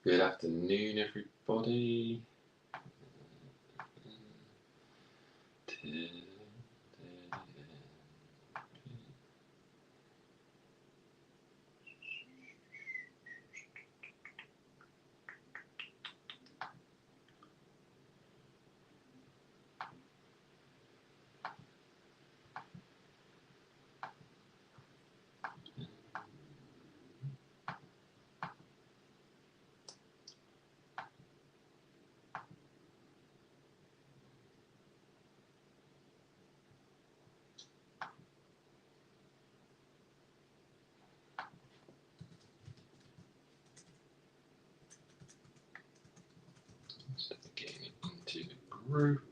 Good afternoon, everybody. Getting into the group.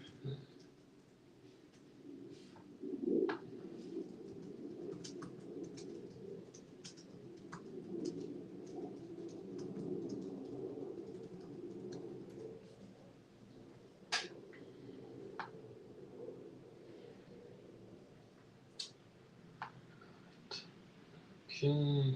Okay.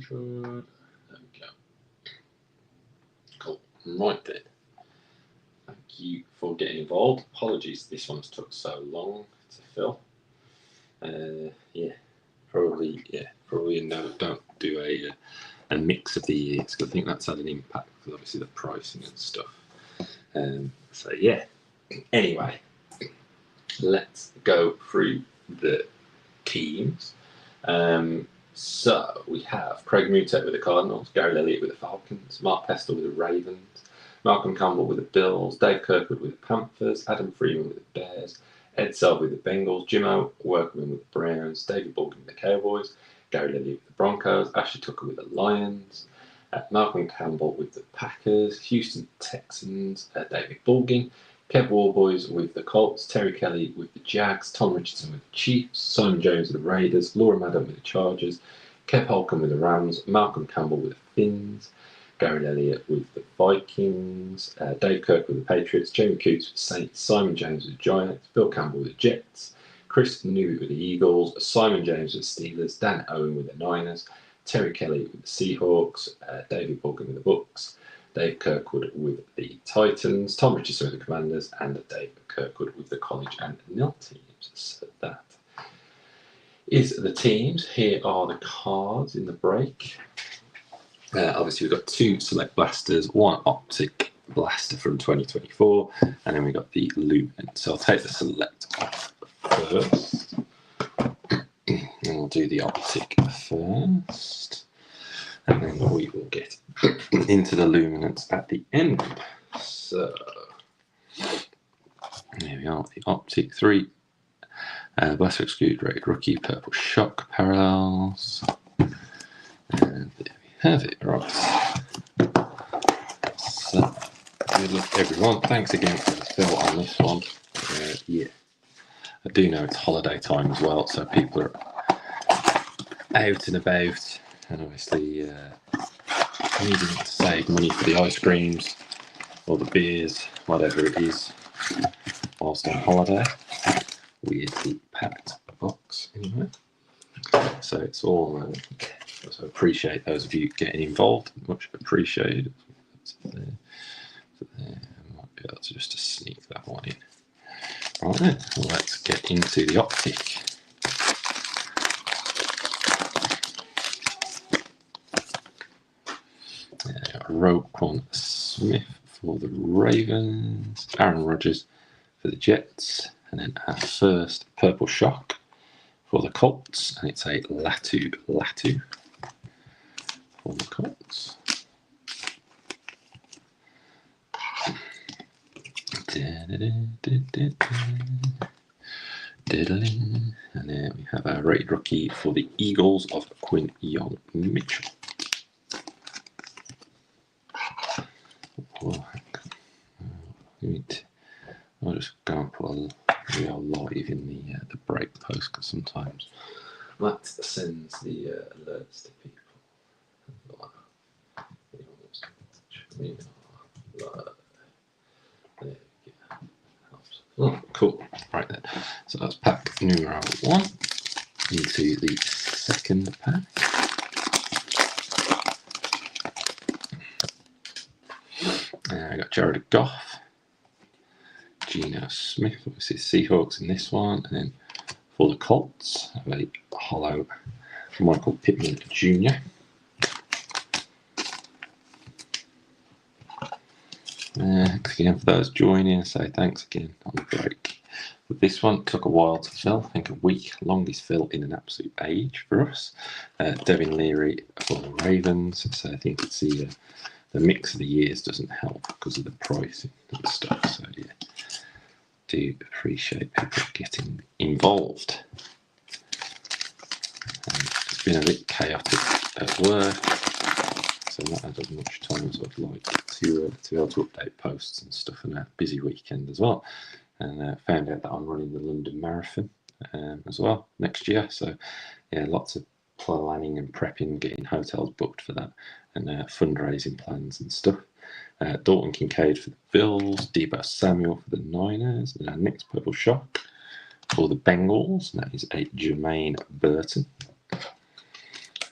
There we go. Cool. Right then. Thank you for getting involved. Apologies, this one's took so long to fill. Probably no. Don't do a mix of the years because I think that's had an impact because obviously the pricing and stuff. So yeah. Anyway, let's go through the teams. So we have Craig Mutek with the Cardinals, Gary Elliott with the Falcons, Mark Pestle with the Ravens, Malcolm Campbell with the Bills, Dave Kirkwood with the Panthers, Adam Freeman with the Bears, Ed Selby with the Bengals, Jimmo Workman with the Browns, David Baldwin with the Cowboys, Gary Elliott with the Broncos, Ashley Tucker with the Lions, Malcolm Campbell with the Packers, Houston Texans, David Baldwin, Kev Warboys with the Colts, Terry Kelly with the Jags, Tom Richardson with the Chiefs, Simon Jones with the Raiders, Laura Madden with the Chargers, Kev Holcomb with the Rams, Malcolm Campbell with the Finns, Gary Elliott with the Vikings, Dave Kirk with the Patriots, Jamie Coots with the Saints, Simon James with the Giants, Bill Campbell with the Jets, Chris New with the Eagles, Simon James with the Steelers, Dan Owen with the Niners, Terry Kelly with the Seahawks, David Baldwin with the Bucks, Dave Kirkwood with the Titans, Tom Richardson with the Commanders, and Dave Kirkwood with the College and Nil teams. So that is the teams. Here are the cards in the break. Obviously, we've got two Select Blasters, one Optic Blaster from 2024, and then we got the Luminance. So I'll take the Select off first. And we'll do the Optic first. And then we will get into the Luminance at the end. So, there we are, the Optic 3. Blaster Exclude Rated Rookie, Purple Shock Parallels. And there we have it, right. So, good luck everyone. Thanks again for the fill on this one. Yeah, I do know it's holiday time as well, so people are out and about. And obviously needing to save money for the ice creams or the beers, whatever it is, whilst on holiday with the packed box anyway. So it's all, so appreciate those of you getting involved, much appreciated. There. I might be able to just sneak that one in. Right then, let's get into the Optic. Roquan Smith for the Ravens, Aaron Rodgers for the Jets, and then our first Purple Shock for the Colts, and it's a Latu for the Colts. And then we have our rated rookie for the Eagles of Quinn Young Mitchell. I'll just go and put we are live in the break post because sometimes that sends the alerts to people. There we go. Oh, cool. Right then. So that's pack numero 1 into the second pack. I got Jared Goff, Geno Smith, obviously Seahawks in this one, and then for the Colts, I have a hollow Michael Pittman Jr. Thanks again for those joining. So thanks again on the break. But this one took a while to fill. I think a week, longest fill in an absolute age for us. Devin Leary for the Ravens. So I think it's the mix of the years doesn't help because of the pricing of the stuff. So yeah, do appreciate people getting involved. It's been a bit chaotic at work, so not had as much time as I'd like to be able to update posts and stuff, and a busy weekend as well. And found out that I'm running the London Marathon as well next year. So yeah, lots of planning and prepping, getting hotels booked for that, and fundraising plans and stuff. Dalton Kincaid for the Bills, Deebo Samuel for the Niners, and our next purple shock for the Bengals. And that is a Jermaine Burton.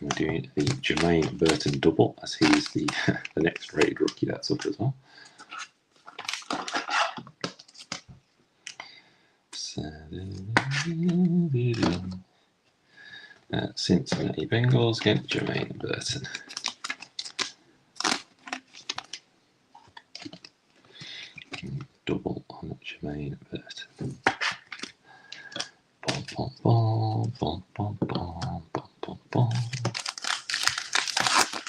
We're doing the Jermaine Burton double, as he's the the next rated rookie that's up as well. Cincinnati Bengals against Jermaine Burton. Double on Jermaine Burton. Bom, bom, bom, bom, bom, bom, bom, bom.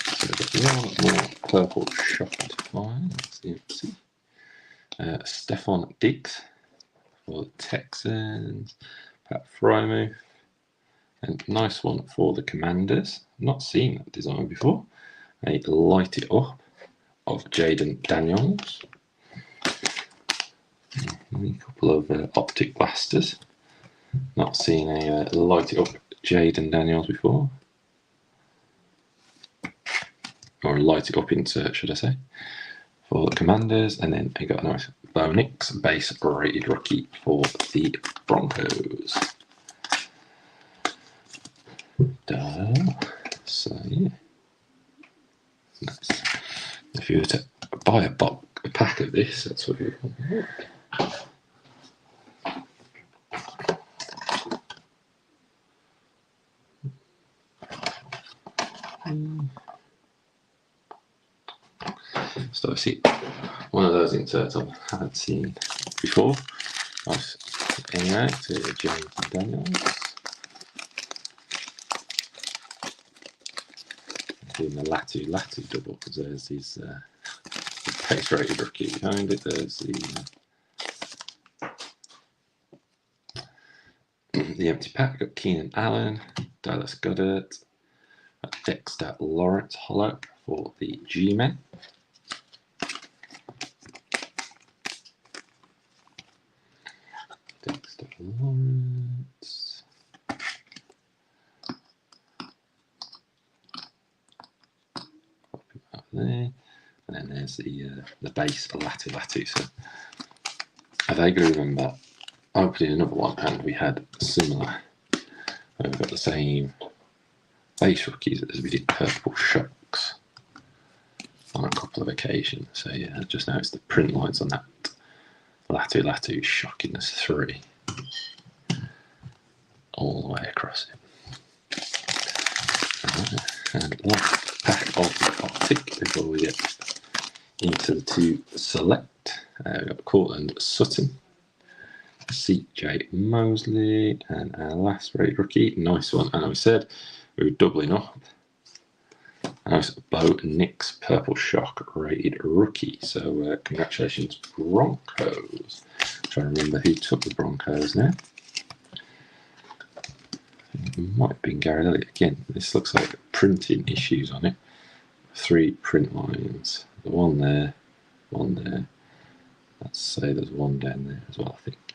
So we've got one more purple shot to find. Let's see. Stephon Diggs for the Texans. Pat Frymuth. And nice one for the Commanders. I've not seen that design before. A light it up of Jaden Daniels. A couple of optic blasters. Not seen a light it up Jaden Daniels before. Or a light it up insert, should I say. For the Commanders. And then I got a nice Bo Nix base rated rookie for the Broncos. So yeah, nice. If you were to buy a pack of this, that's what you So I see one of those inserts I haven't seen before. Nice. Anyway, to James Daniels. Doing the Latu double, because there's his base rated rookie behind it. There's the empty pack. Got Keenan Allen, Dallas Goedert, Dexter Lawrence hollow for the G-Men. Dexter Lawrence. Up there. And then there's the base Latu. So I vaguely remember opening another one and we had similar. We've got the same base rookies as we did purple shocks on a couple of occasions. So yeah, I just noticed the print lines on that Latu shockiness 3 all the way across it. And last pack of the optic before we get into the 2 select. We've got Cortland Sutton, CJ Mosley, and our last rated rookie. Nice one. And I said we were doubling up. Nice Bo Nix purple shock rated rookie. So congratulations, Broncos. I'm trying to remember who took the Broncos now. It might have been Gary Elliott again. This looks like printing issues on it. 3 print lines. The one there. Let's say there's one down there as well, I think.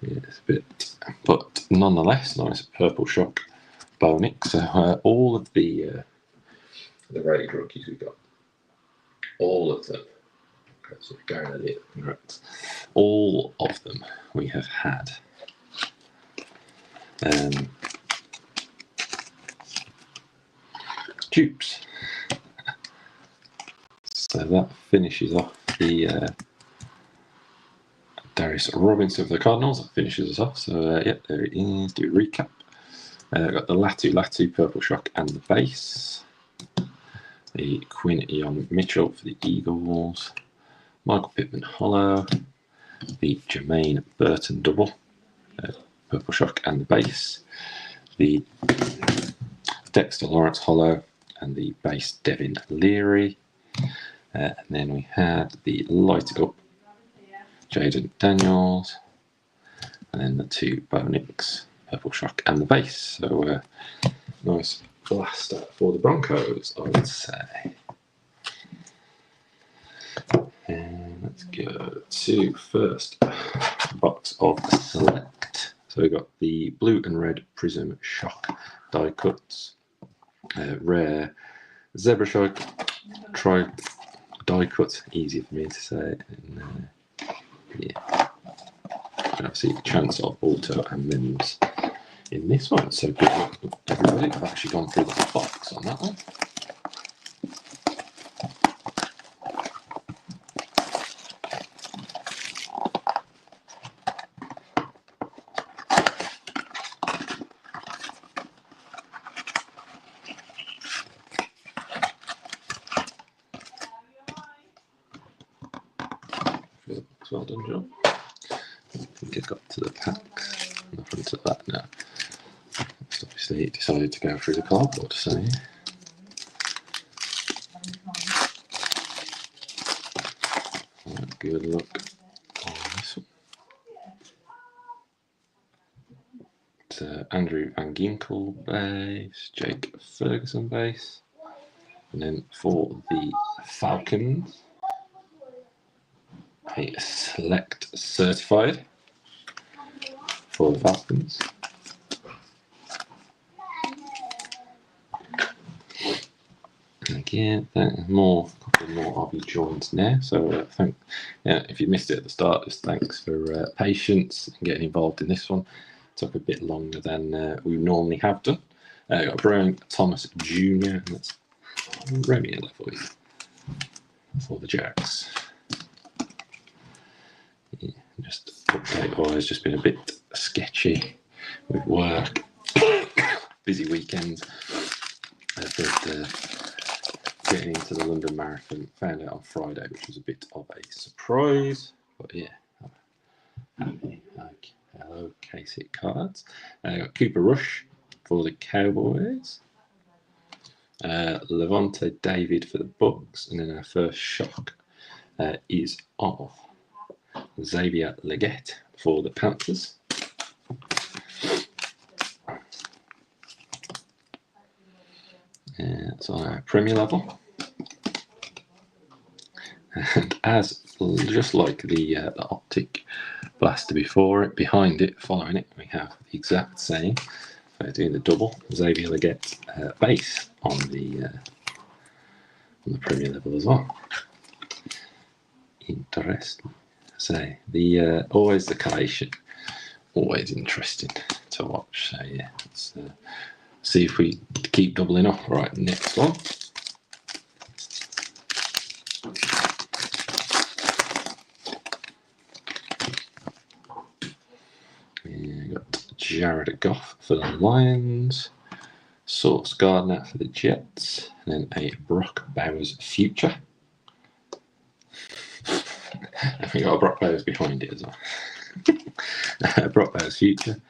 Yeah, it's a bit, but nonetheless, nice purple shock Bo Nix. So all of the rated rookies we got, all of them Sorry, Gary Elliott, congrats. All of them we have had. Dupes. So that finishes off the Darius Robinson for the Cardinals. That finishes us off. So yeah, there it is. Do a recap. Got the Latu Purple Shock and the base. The Quinn Eon Mitchell for the Eagles. Michael Pittman Hollow. The Jermaine Burton double. Purple Shock and the base. The Dexter Lawrence Hollow and the base Devin Leary. And then we had the Light Up Jaden Daniels. And then the two Bonix, Purple Shock and the base. So nice blaster for the Broncos, I would say. And let's go to first box of Select. So we've got the blue and red Prism Shock die cuts. Rare Zebra Shock die cut, easy for me to say. And, yeah, and obviously chance of auto and mims in this one. So good luck, everybody. I've actually gone through the box on that one. Well done, John. I think I got to the packs on the front of that now. Just obviously decided to go through the cardboard, so yeah. Right, good luck on this one. It's Andrew Van Ginkel base, Jake Ferguson base, and then for the Falcons, a Select Certified for the Falcons. Again, a couple more RB joins now. So if you missed it at the start, just thanks for patience and getting involved in this one. Took a bit longer than we normally have done. Got Brian Thomas Jr. and that's Romeo level for the Jacks. Yeah, just update wise, just been a bit sketchy with work, busy weekends. Getting into the London Marathon, found out on Friday, which was a bit of a surprise. But yeah, happy. Hello, K-Sit cards. Got Cooper Rush for the Cowboys. Levante David for the Bucks, and then our first shock is of Xavier Legette for the Panthers. It's on our Premier level. And as just like the optic blaster before it, behind it, following it, we have the exact same. So doing the double Xavier Legette base on the Premier level as well. Interesting. So the always the collation, always interesting to watch. So yeah, let's see if we keep doubling up. Right, next one. We got Jared Goff for the Lions, Sauce Gardner for the Jets, and then a Brock Bowers future. And we got a Brock Bowers behind it as well. Brock Bowers future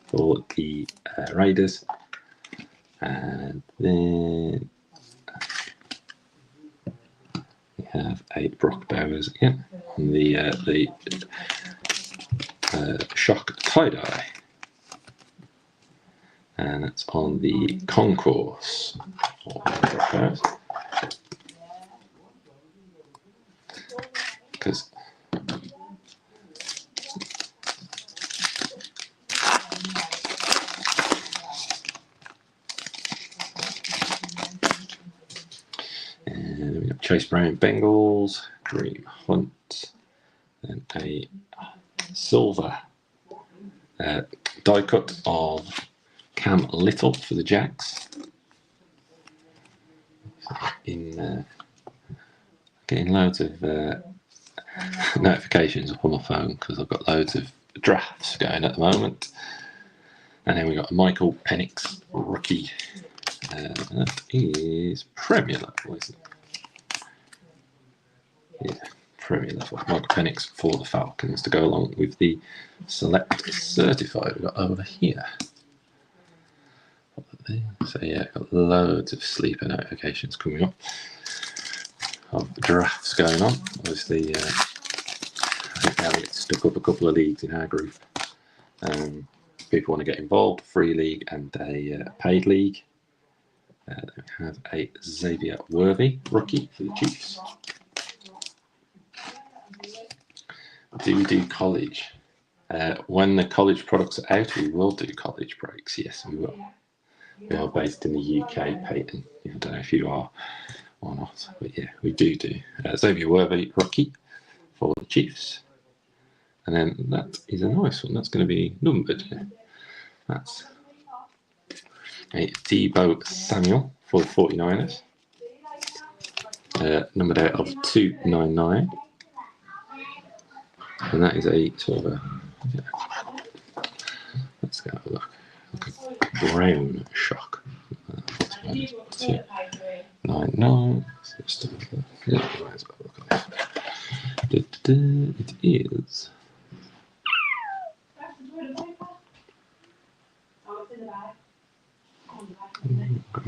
for the Raiders. And then we have a Brock Bowers again on the shock tie-dye. And that's on the concourse. Because Chase Brown Bengals, Kareem Hunt, and a silver die cut of Cam Little for the Jags. Getting loads of notifications up on my phone because I've got loads of drafts going at the moment. And then we got a Michael Penix rookie. That is Premier level, isn't it? Yeah, Premier level. Michael Penix for the Falcons to go along with the Select Certified we've got over here. So yeah, got loads of sleeper notifications coming up of drafts going on. Obviously, I think Elliot stuck up a couple of leagues in our group. People want to get involved, free league and a paid league. We have a Xavier Worthy rookie for the Chiefs. Do we do college? When the college products are out, we will do college breaks. Yes, we will. We are based in the UK, Peyton. I don't know if you are or not, but yeah, we do Xavier Worthy rookie for the Chiefs. And then that is a nice one. That's going to be numbered. That's a Deebo Samuel for the 49ers. Numbered out of 299. And that is a sort of a, yeah. Let's go have a look. Like a brown shock. 299. So yeah, might as well look at this. It is.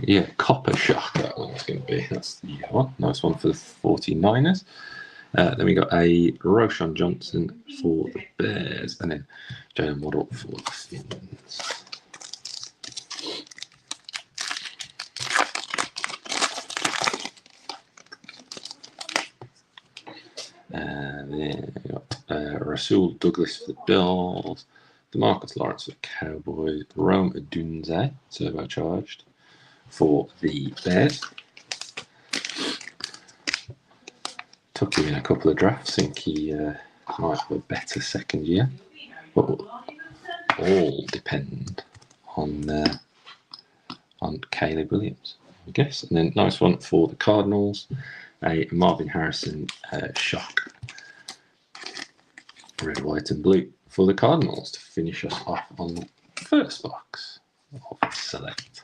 Yeah, Copper Shock, that one's going to be. That's the one. Nice one for the 49ers. Then we got a Roshan Johnson for the Bears, and then Jalen Waddle for the Finns. Then we got Rasul Douglas for the Bills, DeMarcus Lawrence for the Cowboys, Rome Odunze, turbocharged, for the Bears. Took him in a couple of drafts. I think he might have a better second year, but all depend on Caleb Williams, I guess. And then nice one for the Cardinals, a Marvin Harrison shock, red, white, and blue for the Cardinals to finish us off on the first box of Select.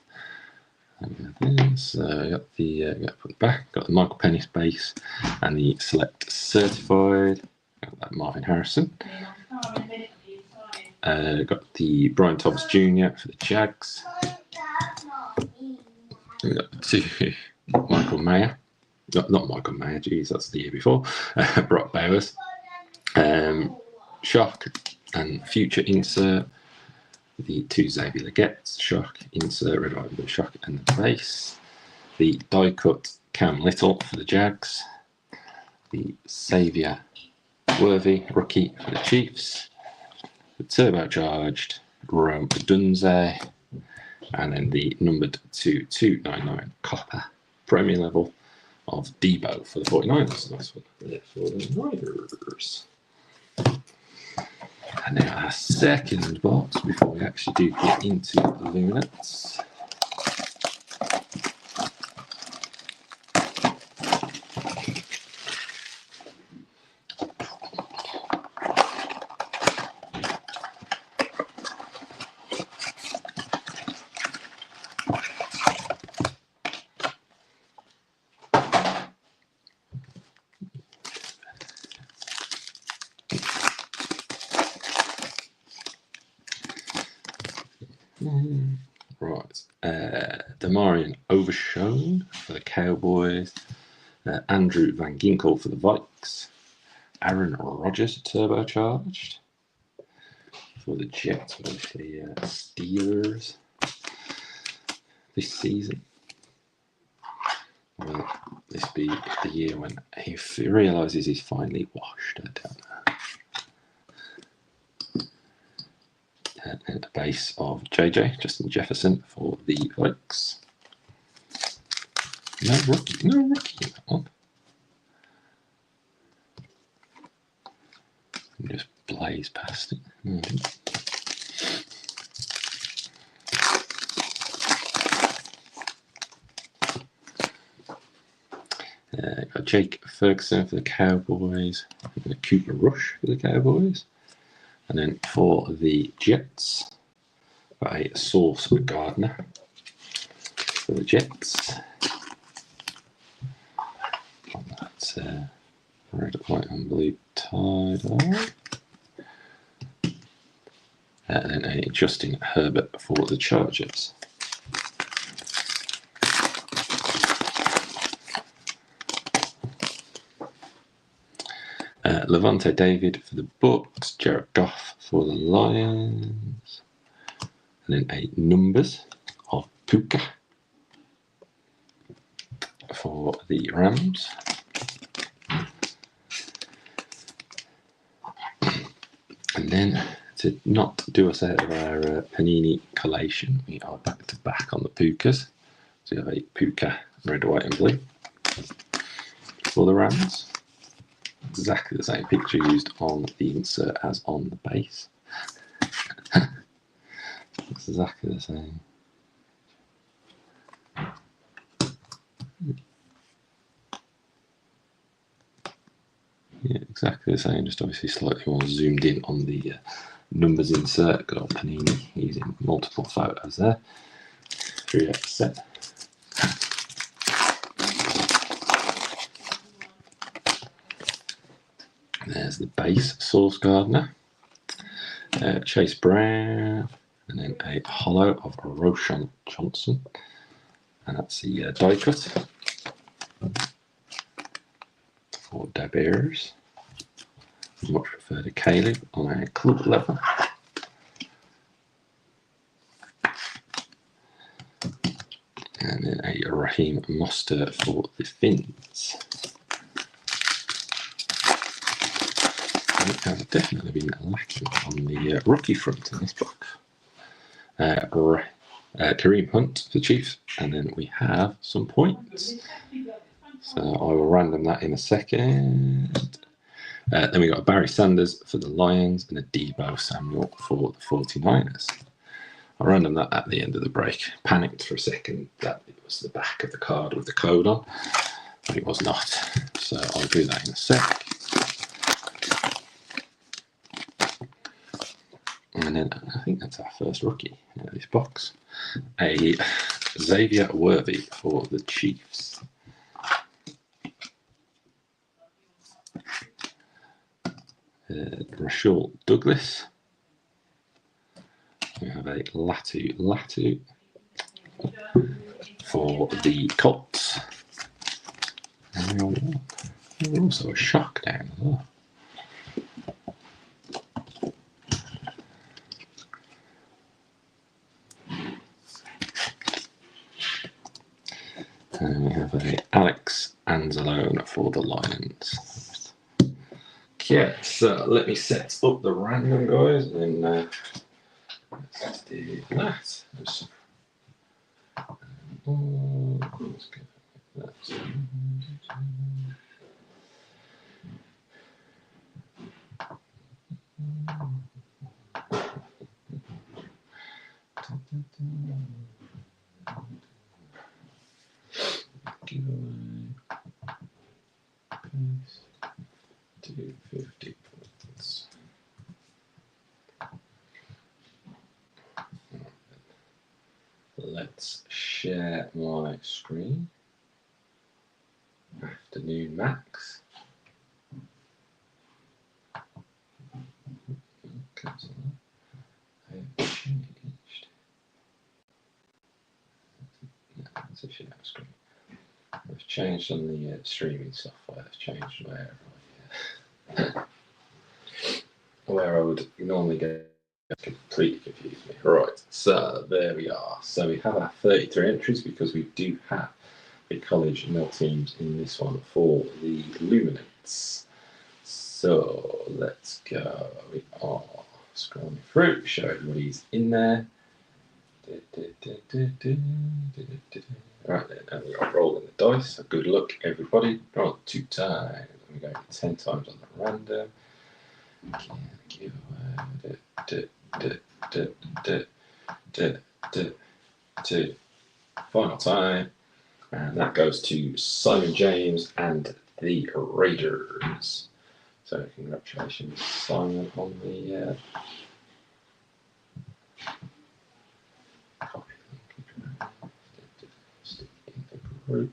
So got the put it back. Got the Michael Penix base and the Select Certified. Got that Marvin Harrison. Got the Brian Thomas Jr. for the Jags. We got two Michael Mayer. Not Michael Mayer. Geez, that's the year before. Brock Bowers. Shock and future insert. The two Xavier Leggett, shock, insert, red, white, blue, shock, and the base. The die cut Cam Little for the Jags. The Xavier Worthy rookie for the Chiefs. The turbocharged Rome Odunze. And then the numbered 2299 copper Premier level of Deebo for the 49ers. Nice one there for the Niners. And now our second box before we actually do get into the Luminance. Right, Damarian Overshone for the Cowboys, Andrew Van Ginkel for the Vikes, Aaron Rodgers turbocharged for the Jets, obviously Steelers this season. Will this be the year when he realises he's finally washed? I don't know. And a base of JJ, Justin Jefferson for the Vikes. No rookie in that one. blaze past it. Got Jake Ferguson for the Cowboys, and Cooper Rush for the Cowboys. And then for the Jets, got a Sauce Gardner for the Jets. That's red, white, and blue tie-dye. And then a Justin Herbert for the Chargers. Levante David for the Bucks, Jared Goff for the Lions, and then a numbers of Puka for the Rams. And then to not do us out of our Panini collation, we are back to back on the Pukas. So you have a Puka red, white, and blue for the Rams. Exactly the same picture used on the insert as on the base. It's exactly the same. Yeah, exactly the same, just obviously slightly more zoomed in on the numbers insert. Good old Panini using multiple photos there. 3x set. There's the base Sauce Gardner, Chase Brown, and then a hollow of Roshan Johnson, and that's the die cut for Da Bears. Much prefer to Caleb on a club level. And then a Raheem Mostert for the Finns. I've definitely been lacking on the rookie front in this book. Kareem Hunt for the Chiefs, and then we have some points. So I will random that in a second. Then we got a Barry Sanders for the Lions and a Deebo Samuel for the 49ers. I random that at the end of the break. Panicked for a second that it was the back of the card with the code on, but it was not. So I'll do that in a sec. And then I think that's our first rookie in this box. A Xavier Worthy for the Chiefs. Rashul Douglas. We have a Latu for the Colts. And we're also a shock down as well. And we have a Alex Anzalone for the Lions. Okay, so let me set up the random, guys, and then let's do that. Let's go like that. Giveaway. Paste. 250 points. Let's share my screen. Afternoon, Max. Cancel that. I have changed. No, that's a share screen. I've changed on the streaming software. I've changed where I would normally go. Completely confused me. Right, so there we are. So we have our 33 entries because we do have the college nil teams in this one for the Luminance. So let's go. We are scrolling through, show everybody's in there. Right then, and we are rolling the dice. So good luck, everybody. Roll 2 times. We go 10 times on the random. Final time. And that goes to Simon James and the Raiders. So congratulations, Simon, on the copy stick in the group.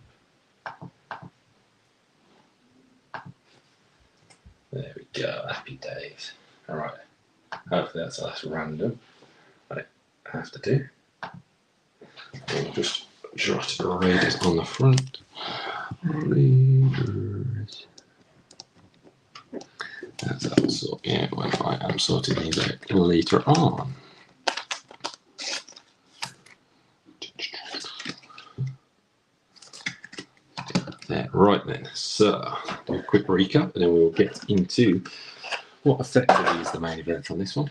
There we go. Happy days. All right. Hopefully that's the last random I have to do. We'll just jot Raiders on the front. Raiders. That's also, yeah, when I am sorting these out later on. There, right then, so do a quick recap and then we'll get into what effectively is the main event on this one.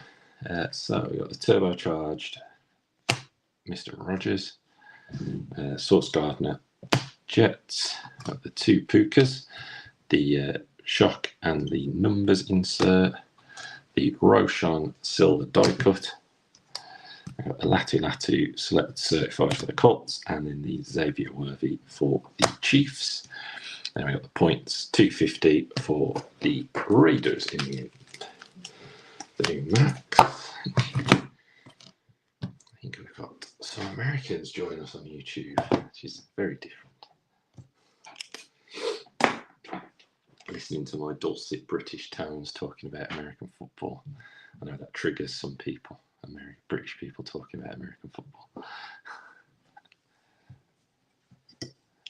So we've got the turbocharged Mr. Rogers, Source Gardener Jets, got the two Pukas, the shock and the numbers insert, the Roshan silver die cut, I've got the Latu select certified for the Colts, and then the Xavier Worthy for the Chiefs. Then we got the points 250 for the Raiders in the end. The new Max. I think we've got some Americans join us on YouTube, which is very different. Listening to my dulcet British tones talking about American football. I know that triggers some people, British people talking about American football. I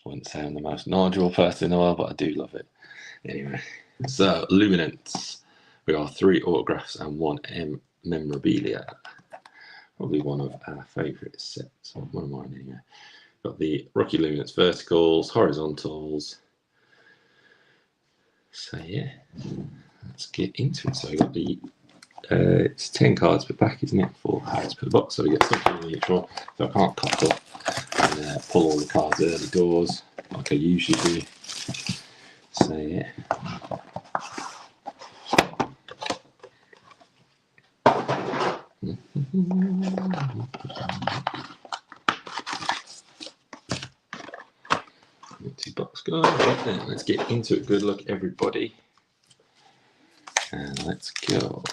wouldn't say I'm the most knowledgeable person in the world, but I do love it. Anyway, so Luminance. We got 3 autographs and 1 memorabilia. Probably one of our favourite sets, one of mine anyway. Got the Rookie Luminance verticals, horizontals. So yeah, let's get into it. So we got the it's 10 cards per pack, isn't it? 4 cards per box, so we get something in each one. So I can't cut up and pull all the cards early doors like I usually do. So yeah. Multi-box go. Right then, let's get into it. Good luck, everybody. And let's go.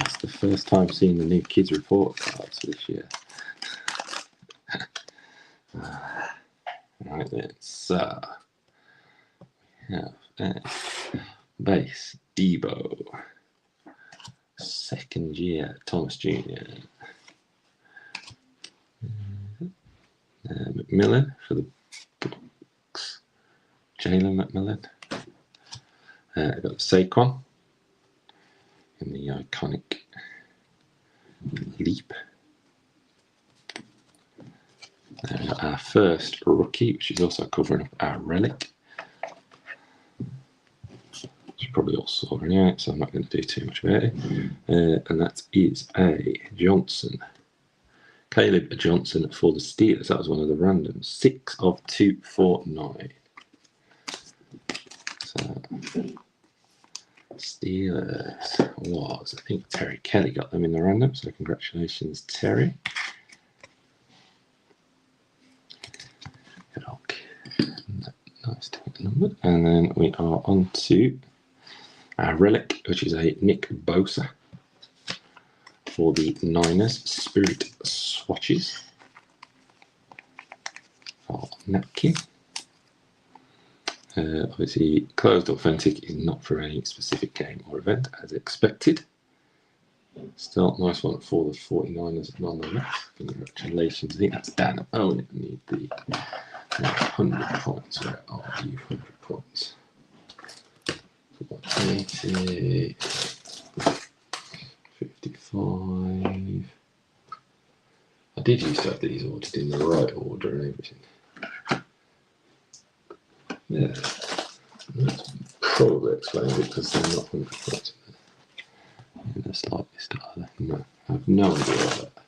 It's the first time seeing the new kids report cards this year. Right then, so we have base Debo, second year Thomas Jr. McMillan for the Bucks. Jalen McMillan. I've got Saquon in the iconic leap. We've got our first rookie, which is also covering up our relic. It's probably all sorted out, so I'm not going to do too much about it. And that is a Johnson. Caleb Johnson for the Steelers. That was one of the randoms. 6 of 249. So Steelers was, I think Terry Kelly got them in the random. So congratulations, Terry. Nice to get numbered. And then we are on to our relic, which is a Nick Bosa for the Niners Spirit Swatches. For napkin. Obviously, closed authentic is not for any specific game or event, as expected. Still, nice one for the 49ers nonetheless. Congratulations. I think that's Dan. Oh, we need the 100 points. Where are you? 100 points. 80, 55. I did used to have these ordered in the right order and everything. Yeah, that's probably explains it because they're not 100 points in the slightest either. No, I have no idea about that.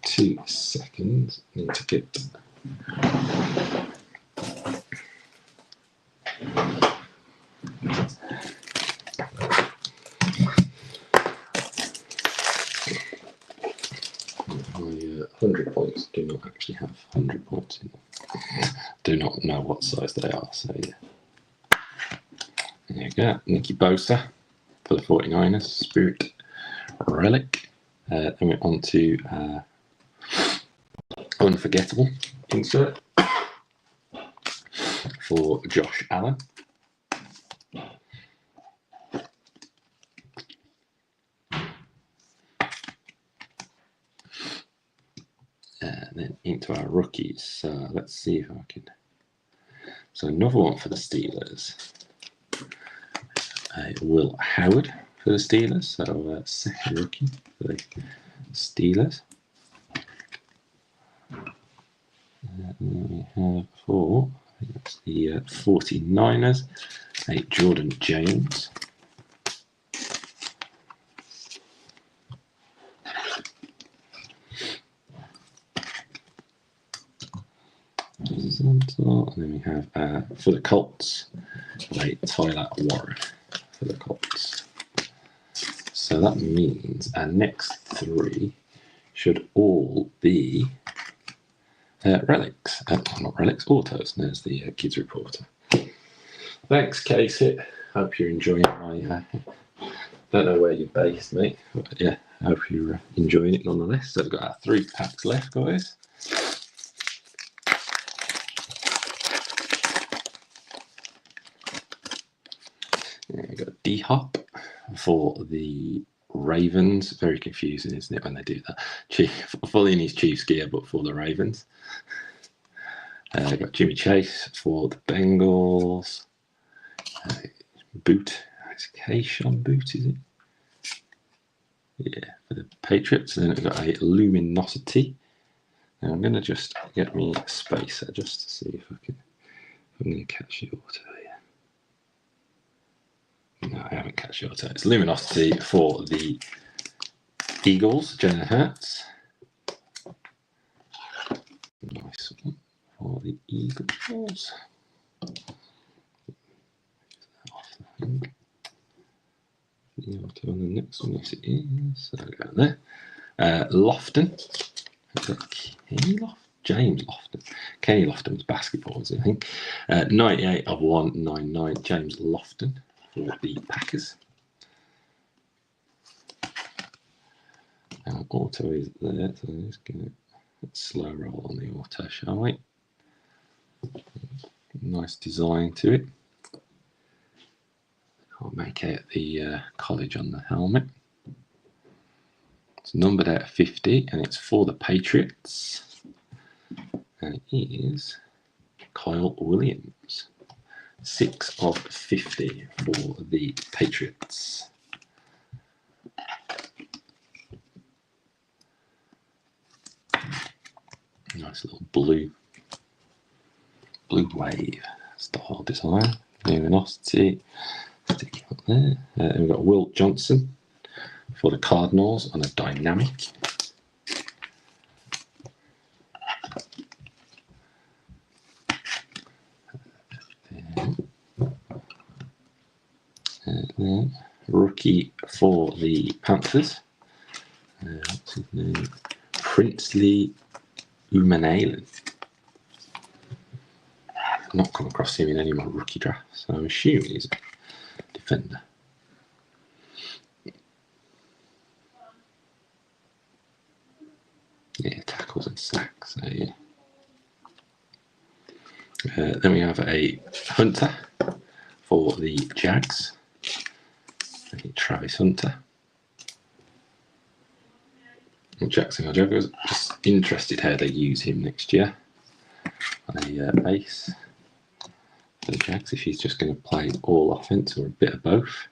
2 seconds. Need to get. 100 points do not actually have 100 points in them. Do not know what size they are, so yeah. There you go, Nicky Bosa for the 49ers, Spirit Relic. Then we're on to Unforgettable insert for Josh Allen. And then into our rookies. So let's see if I can. So another one for the Steelers. Will Howard for the Steelers. So second rookie for the Steelers. And then we have for, I think that's the 49ers, Jordan James. And then we have for the Colts, Tyler Warren for the Colts. So that means our next three should all be relics. Not relics, autos. And there's the Kids Reporter. Thanks, Casey. Hope you're enjoying my. Don't know where you're based, mate. But yeah, hope you're enjoying it nonetheless. So we've got our 3 packs left, guys. We've got D-Hop for the Ravens. Very confusing, isn't it, when they do that? Fully in his Chiefs gear, but for the Ravens. We've got Jimmy Chase for the Bengals. Boot. It's Keyshawn Boot, is it? Yeah, for the Patriots. And then we've got a Luminosity. Now I'm going to just get me a spacer just to see if I can. I'm going to catch the auto here. No, I haven't catch the auto. It's Luminosity for the Eagles, Jalen Hurts. Nice one for the Eagles. The auto on the next one, yes it is. So go there. Lofton. Kenny Lofton? James Lofton. Kenny Lofton was basketball, I think. 98 of 199. James Lofton for the Packers. Our auto is there, so let's get a slow roll on the auto, shall we? Nice design to it. Can't make out the college on the helmet. It's numbered out 50 and it's for the Patriots. And it is Kyle Williams. 6 of 50 for the Patriots. Nice little blue wave style design. Luminosity. Stick it up there. And we've got Will Johnson for the Cardinals on a dynamic. And then rookie for the Panthers. What's his name? Princely Umanalen. I've not come across him in any of my rookie drafts, so I'm assuming he's a defender. Yeah, tackles and sacks. So yeah. Then we have a Hunter for the Jags. Travis Hunter. Jacksonville Jaguars. Just interested how they use him next year on a base for the Jags. If he's just going to play all offense or a bit of both.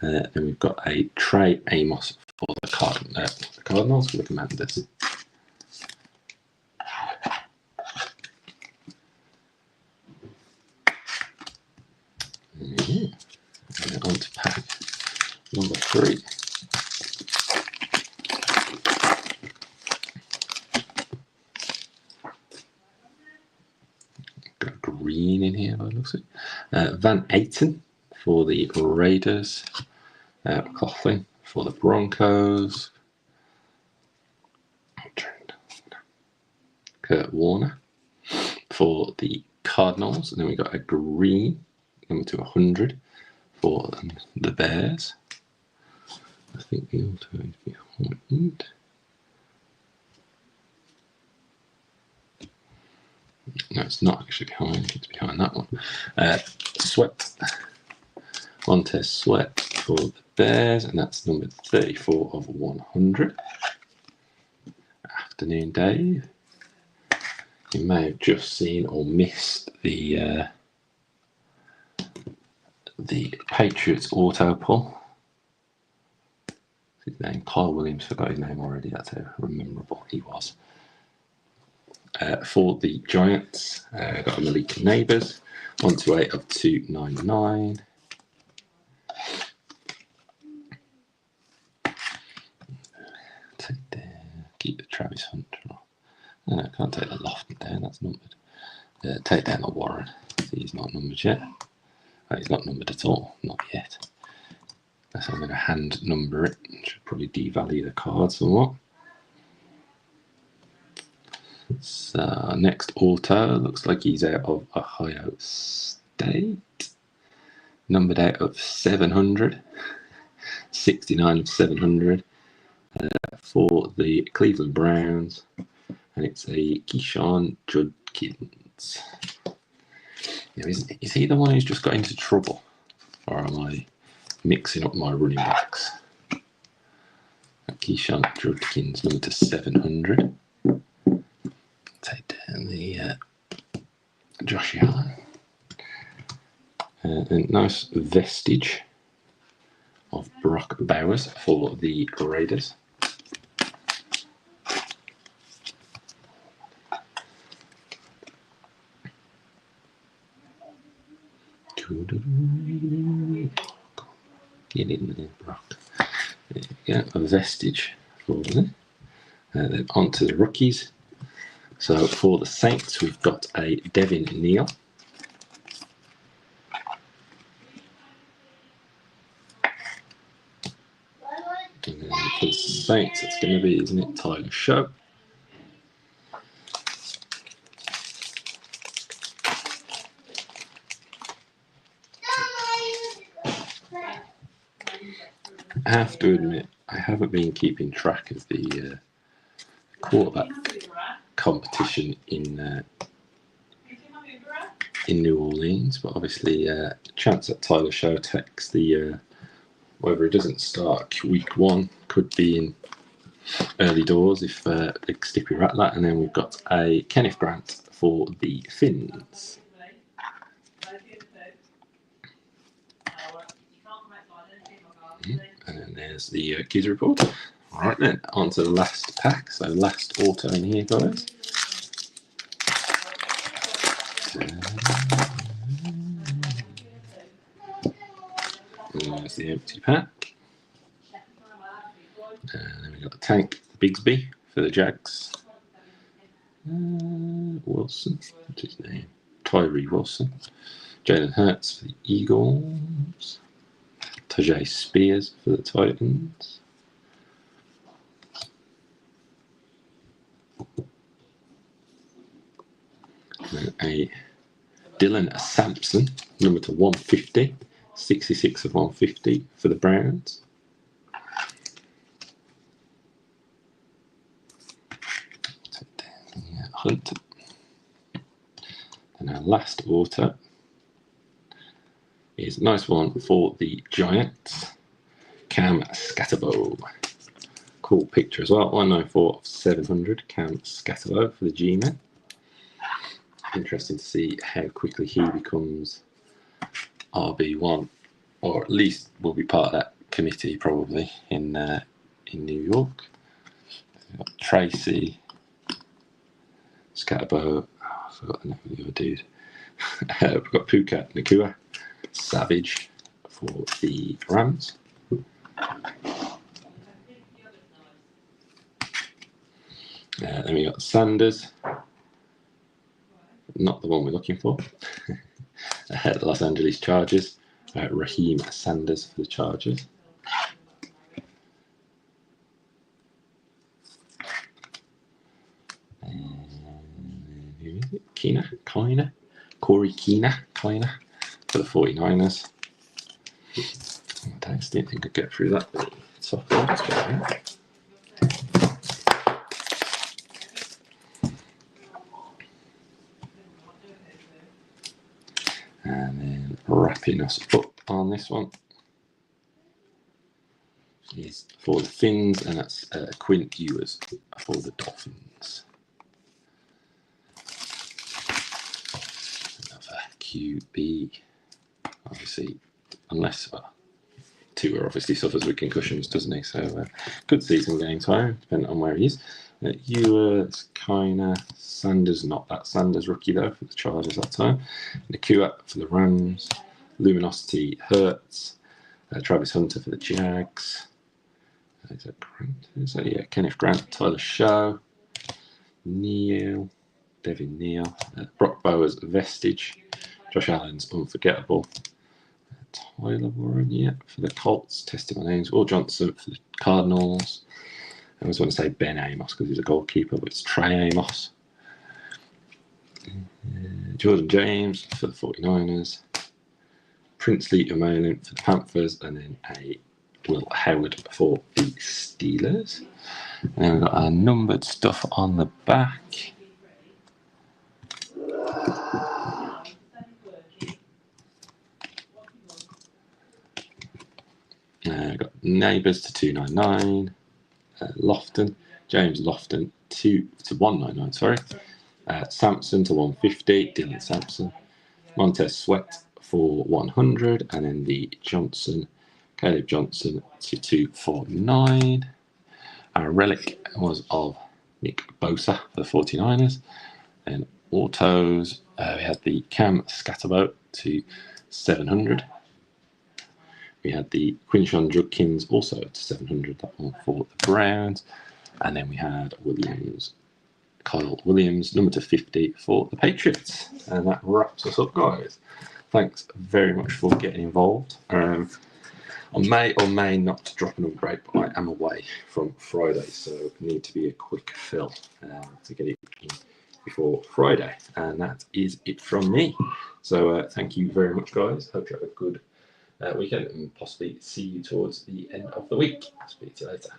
Then we've got a Trey Amos for the Cardinals for the Commanders. And on to pack number 3. Got green in here by the looks of it. Van Ayton for the Raiders. Coughlin for the Broncos. Kurt Warner. For the Cardinals, and then we got a green number to 100 for the Bears. I think the auto is behind. No, it's not actually behind. It's behind that one. Sweat. Montez Sweat for the Bears, and that's number 34 of 100. Afternoon, Dave. You may have just seen or missed the Patriots auto pull. His name, Kyle Williams, forgot his name already. That's how memorable he was. For the Giants, got a Malik Neighbours, 128 of 299. Keep the Travis Hunter. No, I can't take the Lofton down, that's numbered. Take down the Warren. See, he's not numbered yet. Oh, he's not numbered at all, not yet. So I'm going to hand number it. Should probably devalue the card somewhat. So next auto, looks like he's out of Ohio State. Numbered out of 700. 69 of 700. For the Cleveland Browns. And it's a Keyshawn Judkins. Now, is he the one who's just got into trouble? Or am I mixing up my running backs? Keyshawn Judkins, number to 700. Take down the Josh Allen. And nice vestige of Brock Bowers for the Raiders. Get in there, Brock. There you go, a vestige for them. Then on to the rookies. So for the Saints, we've got a Devin Neal. And then for the Saints, it's going to be, isn't it, Tyler Show. I have to admit, I haven't been keeping track of the quarterback competition in New Orleans, but obviously chance that Tyler Show takes the whether he doesn't start week 1 could be in early doors if Big Stippy Ratler. And then we've got a Kenneth Grant for the Finns. And then there's the Kids Report. All right, then on to the last pack. So last auto in here, guys. There's the empty pack. And then we've got Tank Bigsby for the Jags. Wilson, what's his name? Tyree Wilson. Jalen Hurts for the Eagles. Tajay Spears for the Titans. And a Dylan Sampson, number to 150, 66 of 150 for the Browns. Hunt. And our last auto is a nice one for the Giants. Cam Scatterbo. Cool picture as well. 194 of 700. Cam Scatterbo for the G-Men. Interesting to see how quickly he becomes RB1, or at least will be part of that committee probably in New York. We've got Tracy Scatterbo. I forgot the name of the other dude. We've got Puka Nakua Savage for the Rams. Then we got Sanders. Not the one we're looking for. The Los Angeles Chargers. Raheem Sanders for the Chargers. And Corey Keener for the 49ers. I didn't think I'd get through that. Soft box, and then wrapping us up on this one is for the Finns, and that's Quinn Ewers for the Dolphins. Another QB, obviously, unless Tua obviously suffers with concussions, doesn't he? So good season game time, depending on where he is. Ewers, Kiner, Sanders, not that Sanders rookie though, for the Chargers that time. Nakua for the Rams, Luminosity, Hurts, Travis Hunter for the Jags. Is that Grant? Yeah, Kenneth Grant, Tyler Shaw, Neal, Devin Neal, Brock Bowers, Vestige, Josh Allen's Unforgettable, Tyler Warren, yeah, for the Colts, testing my names, Will Johnson for the Cardinals. I always want to say Ben Amos because he's a goalkeeper, but it's Trey Amos. Jordan James for the 49ers. Princely Umolan for the Panthers, and then a Will Howard for the Steelers. And then we've got our numbered stuff on the back. We've got Neighbours to 299. Lofton, James Lofton to 199, sorry. Sampson to 150, Dylan Sampson. Montez Sweat for 100, and then the Johnson, Caleb Johnson to 249. Our relic was of Nick Bosa for the 49ers. And autos, we had the Cam Scatterboat to 700. We had the Quinshon Judkins also to 700, that one for the Browns. And then we had Kyle Williams, number to 50 for the Patriots. And that wraps us up, guys. Thanks very much for getting involved. I may or may not drop another break, but I am away from Friday, so it need to be a quick fill to get it in before Friday. And that is it from me. So thank you very much, guys. Hope you have a good weekend and possibly see you towards the end of the week. Speak to you later.